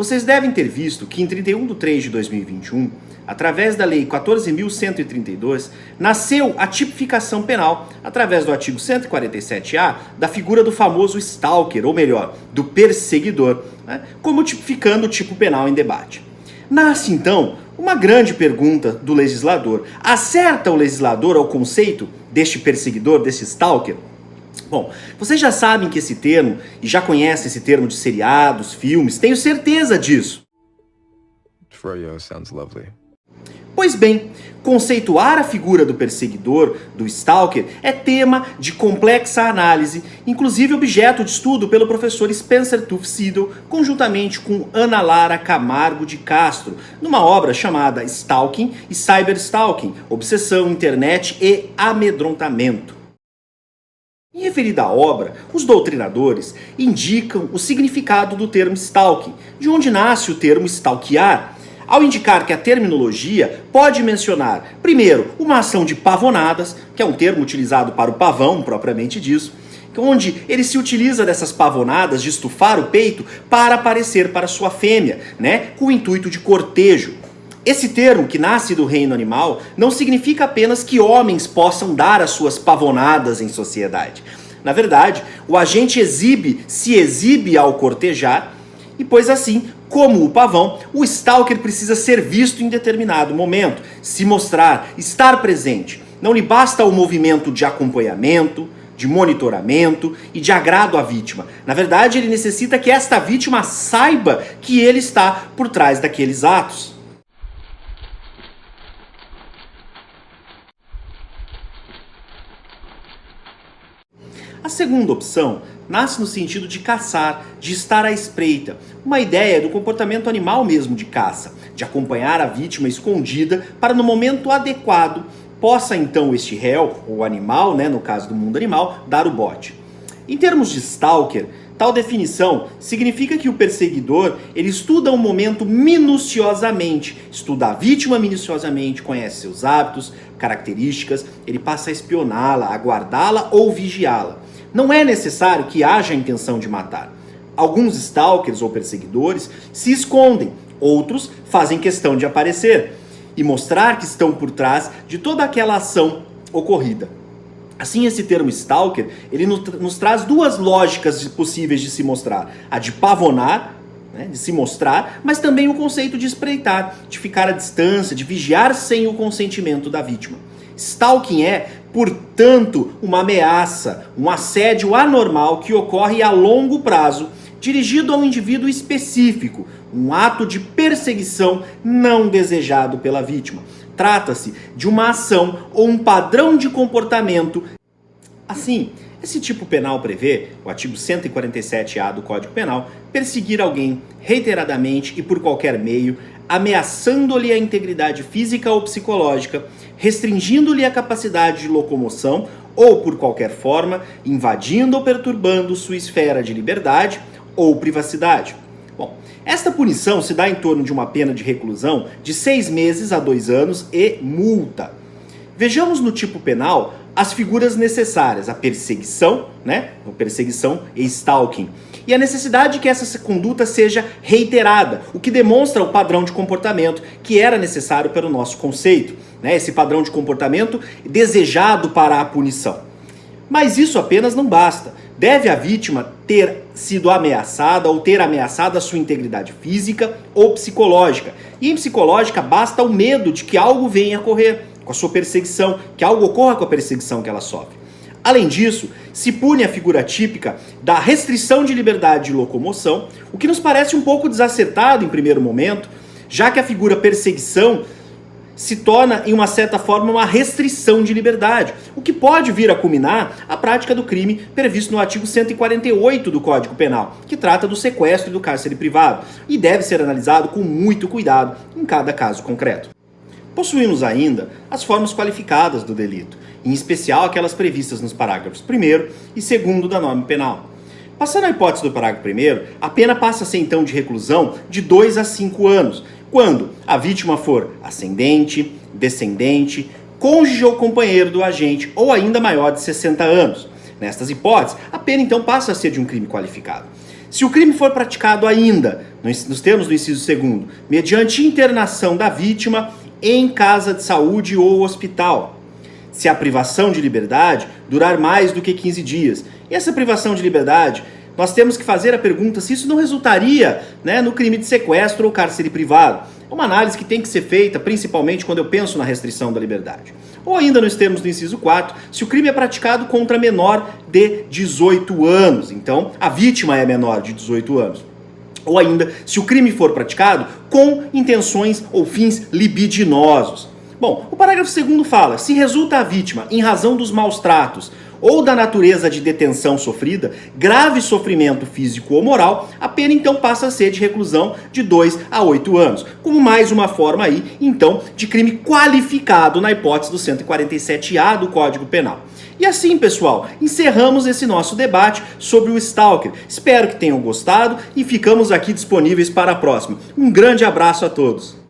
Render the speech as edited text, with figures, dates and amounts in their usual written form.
Vocês devem ter visto que em 31 de 3 de 2021, através da Lei 14.132, nasceu a tipificação penal, através do artigo 147-A, da figura do famoso stalker, ou melhor, do perseguidor, né, como tipificando o tipo penal em debate. Nasce, então, uma grande pergunta do legislador. Acerta o legislador ao conceito deste perseguidor, desse stalker? Bom, vocês já sabem que esse termo, e já conhecem esse termo de seriados, filmes, tenho certeza disso. Froyo sounds lovely. Pois bem, conceituar a figura do perseguidor, do stalker, é tema de complexa análise, inclusive objeto de estudo pelo professor Spencer Tufts-Siddle, conjuntamente com Ana Lara Camargo de Castro, numa obra chamada Stalking e Cyberstalking, Obsessão, Internet e Amedrontamento. Em referida à obra, os doutrinadores indicam o significado do termo stalking, de onde nasce o termo stalkear, ao indicar que a terminologia pode mencionar, primeiro, uma ação de pavonadas, que é um termo utilizado para o pavão, propriamente disso, onde ele se utiliza dessas pavonadas de estufar o peito para aparecer para sua fêmea, né, com o intuito de cortejo. Esse termo, que nasce do reino animal, não significa apenas que homens possam dar as suas pavonadas em sociedade. Na verdade, o agente se exibe ao cortejar, e pois assim, como o pavão, o stalker precisa ser visto em determinado momento, se mostrar, estar presente. Não lhe basta o movimento de acompanhamento, de monitoramento e de agrado à vítima. Na verdade, ele necessita que esta vítima saiba que ele está por trás daqueles atos. A segunda opção nasce no sentido de caçar, de estar à espreita, uma ideia do comportamento animal mesmo de caça, de acompanhar a vítima escondida para no momento adequado possa então este réu, ou animal, né, no caso do mundo animal, dar o bote. Em termos de stalker, tal definição significa que o perseguidor ele estuda o momento minuciosamente, estuda a vítima minuciosamente, conhece seus hábitos, características, ele passa a espioná-la, a guardá-la ou vigiá-la. Não é necessário que haja a intenção de matar. Alguns stalkers ou perseguidores se escondem, outros fazem questão de aparecer e mostrar que estão por trás de toda aquela ação ocorrida. Assim, esse termo stalker, ele nos traz duas lógicas possíveis de se mostrar. A de pavonar, né, de se mostrar, mas também o conceito de espreitar, de ficar à distância, de vigiar sem o consentimento da vítima. Stalking é, portanto, uma ameaça, um assédio anormal que ocorre a longo prazo, dirigido a um indivíduo específico, um ato de perseguição não desejado pela vítima. Trata-se de uma ação ou um padrão de comportamento. Assim, esse tipo penal prevê, o artigo 147-A do Código Penal, perseguir alguém reiteradamente e por qualquer meio, ameaçando-lhe a integridade física ou psicológica, restringindo-lhe a capacidade de locomoção ou, por qualquer forma, invadindo ou perturbando sua esfera de liberdade ou privacidade. Bom, esta punição se dá em torno de uma pena de reclusão de 6 meses a 2 anos e multa. Vejamos no tipo penal as figuras necessárias, a perseguição, né? A perseguição e stalking. E a necessidade de que essa conduta seja reiterada, o que demonstra o padrão de comportamento que era necessário para o nosso conceito, né? Esse padrão de comportamento desejado para a punição. Mas isso apenas não basta. Deve a vítima ter sido ameaçada ou ter ameaçado a sua integridade física ou psicológica. E em psicológica basta o medo de que algo venha a ocorrer com a sua perseguição, que algo ocorra com a perseguição que ela sofre. Além disso, se pune a figura típica da restrição de liberdade de locomoção, o que nos parece um pouco desacertado em primeiro momento, já que a figura perseguição se torna, em uma certa forma, uma restrição de liberdade, o que pode vir a culminar a prática do crime previsto no artigo 148 do Código Penal, que trata do sequestro e do cárcere privado, e deve ser analisado com muito cuidado em cada caso concreto. Possuímos ainda as formas qualificadas do delito, em especial aquelas previstas nos parágrafos 1º e 2º da norma penal. Passando à hipótese do parágrafo 1º, a pena passa a ser então de reclusão de 2 a 5 anos, quando a vítima for ascendente, descendente, cônjuge ou companheiro do agente ou ainda maior de 60 anos. Nestas hipóteses, a pena então passa a ser de um crime qualificado. Se o crime for praticado ainda, nos termos do inciso 2º, mediante internação da vítima em casa de saúde ou hospital. Se a privação de liberdade durar mais do que 15 dias. E essa privação de liberdade, nós temos que fazer a pergunta se isso não resultaria, no crime de sequestro ou cárcere privado. É uma análise que tem que ser feita, principalmente quando eu penso na restrição da liberdade. Ou ainda nos termos do inciso 4, se o crime é praticado contra menor de 18 anos. Então, a vítima é menor de 18 anos. Ou ainda, se o crime for praticado com intenções ou fins libidinosos. Bom, o parágrafo 2º fala, se resulta a vítima, em razão dos maus tratos ou da natureza de detenção sofrida, grave sofrimento físico ou moral, a pena então passa a ser de reclusão de 2 a 8 anos. Como mais uma forma aí, então, de crime qualificado na hipótese do 147A do Código Penal. E assim, pessoal, encerramos esse nosso debate sobre o Stalker. Espero que tenham gostado e ficamos aqui disponíveis para a próxima. Um grande abraço a todos.